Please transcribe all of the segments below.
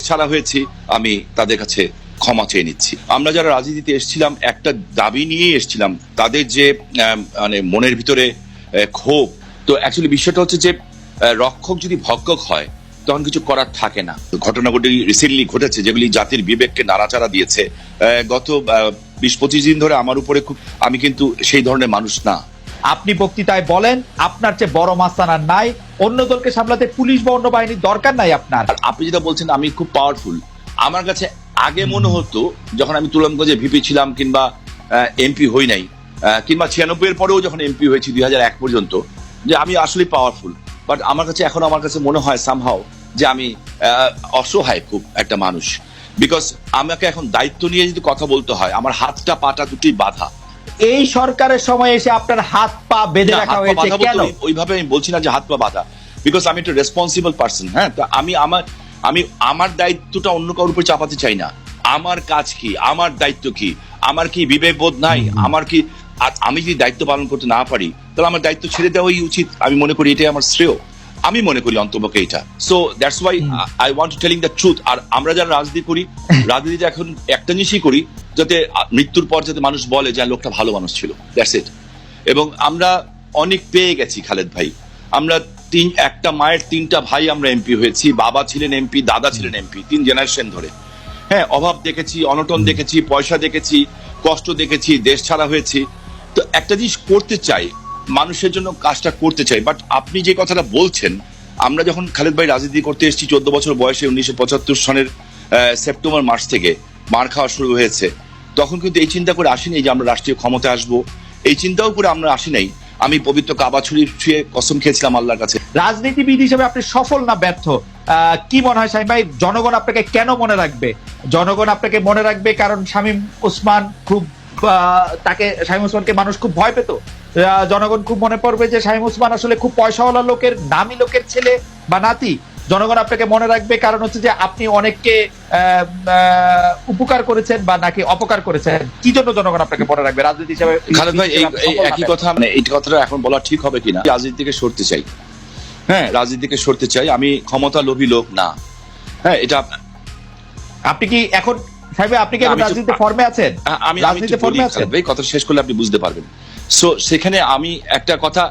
ছাড়া হয়েছি, আমি তাদের কাছে ক্ষমা চেয়ে নিচ্ছি। আমরা যারা রাজনীতিতে এসেছিলাম একটা দাবি নিয়েই এসেছিলাম, তাদের যে মানে মনের ভিতরে ক্ষোভ। তো অ্যাকচুয়ালি বিষয়টা হচ্ছে যে রক্ষক যদি ভক্ষক হয় তখন কিছু করার থাকে না। ঘটনাগুলি রিসেন্টলি ঘটেছে যেগুলি জাতির বিবেককে নাড়াচাড়া দিয়েছে। গত 20-25 দিন ধরে আমার উপরে খুব, আমি কিন্তু সেই ধরনের মানুষ না। আপনি বক্তৃতায় বলেন আপনার চেয়ে বড় মাস্তান আর নাই, অন্য দলকে সামলাতে পুলিশ বা অন্য বাহিনীর দরকার নাই আপনার। আর আপনি যেটা বলছেন আমি খুব পাওয়ারফুল, আমার কাছে আগে মনে হতো যখন আমি তুলমগঞ্জে ভিপি ছিলাম কিংবা এমপি হই নাই, কিংবা 96 এর পরেও যখন এমপি হয়েছি 2001 পর্যন্ত, যে আমি আসলে পাওয়ারফুল। বাট আমার কাছে মনে হয় সামহাও যে আমি অসহায় খুব একটা মানুষ। বিকজ আমাকে এখন দায়িত্ব নিয়ে যদি কথা বলতে হয়, আমার হাতটা পাটা দুটি বাঁধা। এই সরকারের সময় এসে আপনার হাত পা বেঁধে রাখা হয়েছে কেন? ওইভাবে আমি বলছি না যে হাত পা বাঁধা, বিকজ আমি একটা রেসপন্সিবল পার্সন। হ্যাঁ, তো আমি আমার দায়িত্বটা অন্য কারোর উপর চাপাতে চাই না। আমার কাজ কি, আমার দায়িত্ব কি, আমার কি বিবেক বোধ নাই? আমার কি, আমি যদি দায়িত্ব পালন করতে না পারি তাহলে আমার দায়িত্ব ছেড়ে দেওয়াই উচিত। আমি মনে করি এটাই আমার শ্রেয়, আমি মনে করি অন্তপক্ষে এটা। So that's why I want to telling the truth. আর আমরা যারা রাজনীতি করি, রাজনীতিতে এখন একটা জিনিসই করি, যাতে মৃত্যুর পর যাতে মানুষ বলে যে লোকটা ভালো মানুষ ছিল, দ্যাটস ইট। এবং আমরা অনেক পেয়ে গেছি খালেদ ভাই। আমরা একটা মায়ের 3টা ভাই আমরা এমপি হয়েছি, বাবা ছিলেন এমপি, দাদা ছিলেন এমপি, 3 জেনারেশন ধরে। হ্যাঁ, অভাব দেখেছি, অনটন দেখেছি, পয়সা দেখেছি, কষ্ট দেখেছি, দেশ ছাড়া হয়েছি। তো একটা জিনিস করতে চাই, মানুষের জন্য কাজটা করতে চাই। বাট আপনি যে কথাটা বলছেন, আমরা যখন খালেদ ভাই রাজনীতি করতে এসেছি 14 বছর বয়সে 1975 সনের সেপ্টেম্বর মাস থেকে মার খাওয়া শুরু হয়েছে, তখন কিন্তু এই চিন্তা করে আসিনি যে আমরা রাষ্ট্রীয় ক্ষমতায় আসবো, এই চিন্তাও করে আমরা আসি নাই। আমি পবিত্র কাবা ছুঁয়ে কসম খেয়েছিলাম আল্লাহর কাছে। রাজনীতিবিদ হিসেবে আপনি সফল না ব্যর্থ, কি মনে হয় শামীম ভাই? জনগণ আপনাকে কেন মনে রাখবে? জনগণ আপনাকে মনে রাখবে কারণ শামীম ওসমান খুব, শামীম ওসমানকে মানুষ খুব ভয় পেত। জনগণ খুব মনে পড়বে যে শামীম ওসমান আসলে খুব পয়সাওয়ালা লোকের, দামি লোকের ছেলে বা নাতি। জনগণ আপনাকে মনে রাখবে কারণ হচ্ছে যে আপনি অনেককে উপকার করেছেন বা নাকি অপকার করেছেন। কি জন্য জনগণ আপনাকে মনে রাখবে রাজনীতি হিসেবে? খালেদ ভাই, এই একই কথা, মানে এই কথাটা এখন বলা ঠিক হবে কিনা। রাজনীতি থেকে সরতে চাই, হ্যাঁ, রাজনীতি থেকে সরতে চাই। আমি ক্ষমতা লোভী লোক না। হ্যাঁ, এটা আপনি কি এখন আপনি কি রাজনীতিতে ফর্মে আছেন? আমি রাজনীতিতে ফর্মে আছেন ভাই, কথা শেষ করলে আপনি বুঝতে পারবেন। সো সেখানে আমি একটা কথা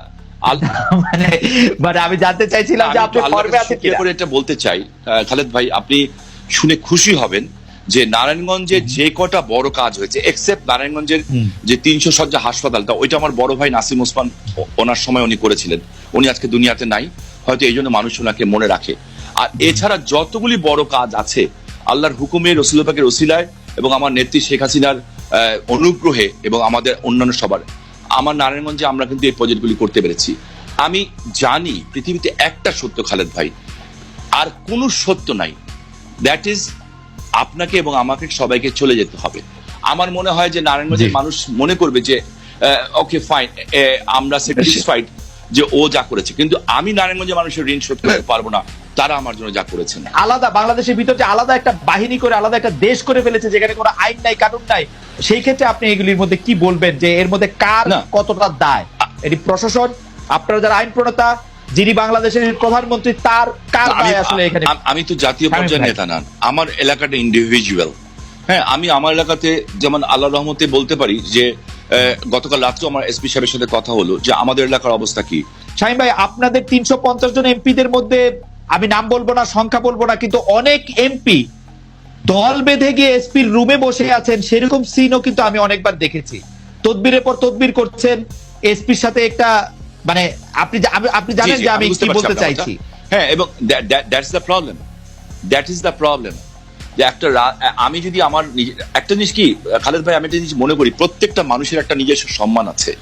মানে আমি জানতে চাইছিলাম যে আপনি ফর্মে আছেন কি করে এটা বলতে চাই। খালেদ ভাই, আপনি শুনে খুশি হবেন যে নারায়ণগঞ্জে যে কটা বড় কাজ হয়েছে, এক্সেপ্ট নারায়ণগঞ্জের যে 300 শয্যা হাসপাতালটা, ওইটা আমার বড় ভাই নাসিম ওসমান ওনার সময় উনি করেছিলেন। উনি আজকে দুনিয়াতে নাই, হয়তো এই জন্য মানুষ ওনাকে মনে রাখে। আর এছাড়া যতগুলি বড় কাজ আছে আল্লাহর হুকুমে, রসুল পাকের ওসিলায় এবং আমার নেত্রী শেখ হাসিনার অনুগ্রহে এবং আমাদের অন্যান্য সবার, আমার নারায়ণগঞ্জে আমরা কিন্তু এই প্রজেক্টগুলি করতে পেরেছি। আমি জানি পৃথিবীতে একটা সত্য খালেদ ভাই, আর কোনো সত্য নাই, দ্যাট ইজ আপনাকে এবং আমাকে সবাইকে চলে যেতে হবে। আমার মনে হয় যে নারায়ণগঞ্জের মানুষ মনে করবে যে ওকে ফাইন, আমরা স্যাটিসফাইড যে ও যা করেছে, কিন্তু আমি নারায়ণগঞ্জের মানুষের ঋণ শোধ করতে পারবো না তারা আমার জন্য যা করেছেন। আলাদা বাংলাদেশের ভিতর যে আলাদা একটা বাহিনী করে আলাদা একটা দেশ করে ফেলেছে যেখানে কোনো আইন নাই, কানুন নাই, সেই ক্ষেত্রে আপনি এগুলির মধ্যে কি বলবেন যে এর মধ্যে কার কতটা দায়? এটি প্রশাসন, আপনারা যারা আইন প্রণেতা, যিনি বাংলাদেশের প্রধানমন্ত্রী, তার কার দায় আসলে এখানে? আমি তো জাতীয় পর্যায়ের নেতা না, আমার এলাকাটা ইন্ডিভিজুয়াল। হ্যাঁ, আমি আমার এলাকাতে যেমন আল্লাহ রহমতে বলতে পারি যে গতকাল রাত্রে আমার এসপি সাহেবের সাথে কথা হলো যে আমাদের এলাকার অবস্থা কি। শামীম ভাই, আপনাদের 350 জন এমপিদের মধ্যে আমি নাম বলবো না, সংখ্যা বলবো না, কিন্তু অনেক এমপি দল বেঁধে গিয়ে এসপির রুমে বসে আছেন, সেরকম সিনও কিন্তু আমি অনেকবার দেখেছি। তদবিরের পর তদবির করছেন এসপির সাথে একটা, মানে আপনি জানেন যে আমি কি বলতে চাইছি। হ্যাঁ, এবং that's the problem, that is the problem যে আমি যদি আমার একটা জিনিস কি খালেদ ভাই, আমি একটা জিনিস মনে করি, প্রত্যেকটা মানুষের একটা নিজস্ব সম্মান আছে।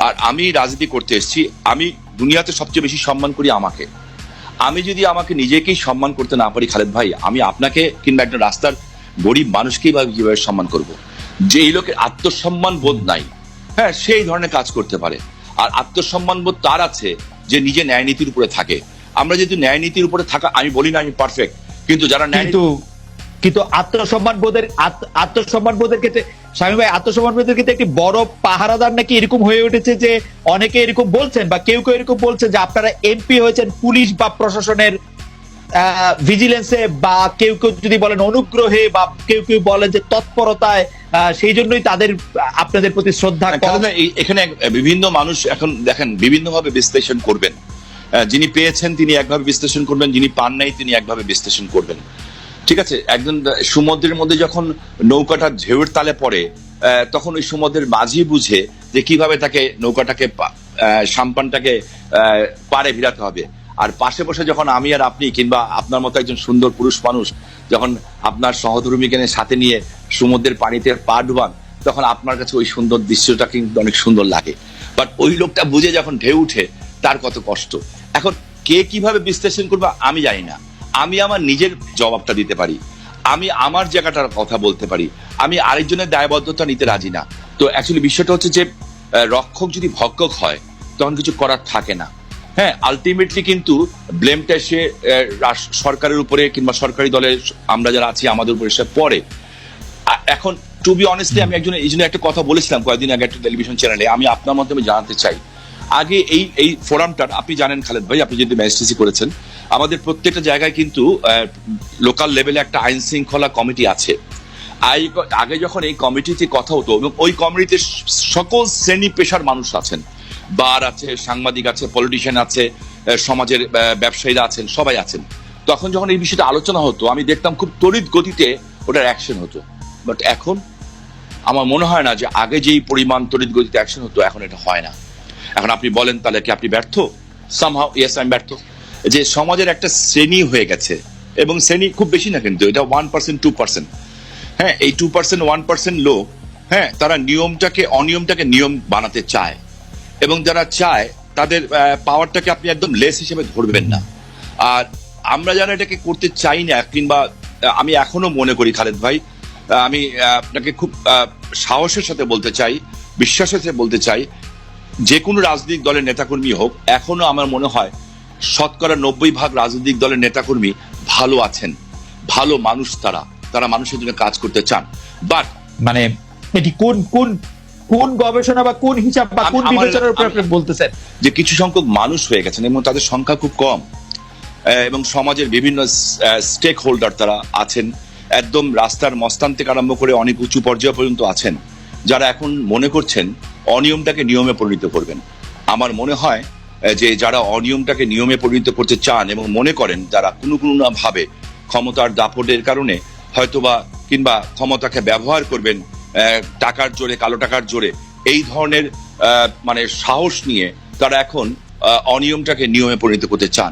আর আমি রাজনীতি করতে এসেছি, আমি দুনিয়াতে সবচেয়ে বেশি সম্মান করি আমাকে। আমি যদি আমাকে নিজেকেই সম্মান করতে না পারি খালেদ ভাই, আমি আপনাকে কিংবা একটা রাস্তার গরিব মানুষকেই বা কিভাবে সম্মান করব? যে এই লোকের আত্মসম্মান বোধ নাই, হ্যাঁ, সেই ধরনের কাজ করতে পারে। আর আত্মসম্মান বোধ তার আছে যে নিজে ন্যায় নীতির উপরে থাকে। আমরা যেহেতু ন্যায় নীতির উপরে থাকা, আমি বলি না আমি পারফেক্ট, কিন্তু যারা কিন্তু আত্মসম্মান বোধের ক্ষেত্রে শামীম ভাই, আত্মসম্মান বোধের ক্ষেত্রে একটি বড় পাহারাদার নাকি এরকম হয়ে উঠেছে যে অনেকে এরকম বলছেন বা কেউ কেউ এরকম বলছেন যে আপনারা এমপি হয়েছেন পুলিশ বা প্রশাসনের ভিজিলেন্সে বা কেউ কেউ যদি বলেন অনুগ্রহে বা কেউ কেউ বলেন যে তৎপরতায়, সেই জন্যই তাদের আপনাদের প্রতি শ্রদ্ধা কম। কারণ এখানে বিভিন্ন মানুষ এখন দেখেন বিভিন্ন ভাবে বিশ্লেষণ করবেন। যিনি পেয়েছেন তিনি একভাবে বিশ্লেষণ করবেন, যিনি পান নাই তিনি একভাবে বিশ্লেষণ করবেন। ঠিক আছে, একজন সমুদ্রের মধ্যে যখন নৌকাটা ঢেউয়ের তালে পড়ে, তখন ওই সমুদ্রের মাঝি বুঝে যে কিভাবে তাকে নৌকাটাকে সাম্পানটাকে পাড়ে ভিড়াতে হবে। আর পাশে বসে যখন আমি আর আপনি কিংবা আপনার মতো একজন সুন্দর পুরুষ মানুষ যখন আপনার সহধর্মীকে সাথে নিয়ে সমুদ্রের পানিতে পা ডুবান, তখন আপনার কাছে ওই সুন্দর দৃশ্যটা কিন্তু অনেক সুন্দর লাগে। বাট ওই লোকটা বুঝে যখন ঢেউ উঠে তার কত কষ্ট। এখন কে কিভাবে বিশ্লেষণ করবে আমি জানি না। আমি আমার নিজের জবাবটা দিতে পারি, আমি আমার জায়গাটার কথা বলতে পারি, আমি আরেকজনের দায়বদ্ধতা নিতে রাজি না। তো অ্যাকচুয়ালি বিষয়টা হচ্ছে যে রক্ষক যদি ভক্ষক হয় তখন কিছু করার থাকে না। হ্যাঁ, আলটিমেটলি কিন্তু ব্লেমটা সে সরকারের উপরে কিংবা সরকারি দলের আমরা যারা আছি আমাদের উপরে সে পড়ে। এখন টু বি অনেস্টলি আমি এই জন্য একটা কথা বলেছিলাম কয়েকদিন আগে একটা টেলিভিশন চ্যানেলে, আমি আপনার মাধ্যমে জানাতে চাই। আগে এই ফোরামটার আপনি জানেন খালেদ ভাই, আপনি যদি ম্যাজিস্ট্রেসি করেছেন, আমাদের প্রত্যেকটা জায়গায় কিন্তু লোকাল লেভেলে একটা আইন শৃঙ্খলা কমিটি আছে। আগে যখন এই কমিটিতে কথা হতো এবং ওই কমিটিতে সকল শ্রেণী পেশার মানুষ আছেন, বার আছে, সাংবাদিক আছে, পলিটিশিয়ান আছে, সমাজের ব্যবসায়ীরা আছেন, সবাই আছেন। তখন যখন এই বিষয়টা আলোচনা হতো আমি দেখতাম খুব তড়িৎ গতিতে ওটার অ্যাকশন হতো। বাট এখন আমার মনে হয় না যে আগে যেই পরিমাণ তড়িৎ গতিতে অ্যাকশন হতো এখন এটা হয় না। এখন আপনি বলেন তাহলে কি আপনি ব্যর্থ? সামহাউ ইয়েস, আমি ব্যর্থ। যে সমাজের একটা শ্রেণী হয়ে গেছে, এবং শ্রেণী খুব বেশি না কিন্তু, এটা 1% 2%। হ্যাঁ, এই 2% 1% লোক, হ্যাঁ, তারা অনিয়মটাকে নিয়ম বানাতে চায়, এবং যারা চায় তাদের পাওয়ারটাকে আপনি একদম লেস হিসেবে ধরবেন না। আর আমরা যারা এটাকে করতে চাই না, কিংবা আমি এখনো মনে করি খালেদ ভাই, আমি আপনাকে খুব সাহসের সাথে বলতে চাই, বিশ্বাসের সাথে বলতে চাই, যে কোনো রাজনৈতিক দলের নেতাকর্মী হোক, এখনো আমার মনে হয় 90% রাজনৈতিক দলের নেতাকর্মী ভালো আছেন, ভালো মানুষ, তারা মানুষের জন্য কাজ করতে চান। বাট মানে এটি কোন গবেষণা বা কোন হিসাব বা কোন বিবেচনার উপর আপনি বলতেছেন যে কিছু সংখ্যক মানুষ হয়ে গেছেন এবং তাদের সংখ্যা খুব কম, এবং সমাজের বিভিন্ন স্টেক হোল্ডার তারা আছেন, একদম রাস্তার মস্তান থেকে আরম্ভ করে অনেক উঁচু পর্যায় পর্যন্ত আছেন, যারা এখন মনে করছেন অনিয়মটাকে নিয়মে পরিণত করবেন। আমার মনে হয় যে যারা অনিয়মটাকে নিয়মে পরিণত করতে চান এবং মনে করেন যারা কোনো না ভাবে ক্ষমতার দাপটের কারণে হয়তোবা কিংবা ক্ষমতাকে ব্যবহার করবেন টাকার জোরে, কালো টাকার জোরে, এই ধরনের মানে সাহস নিয়ে তারা এখন অনিয়মটাকে নিয়মে পরিণত করতে চান।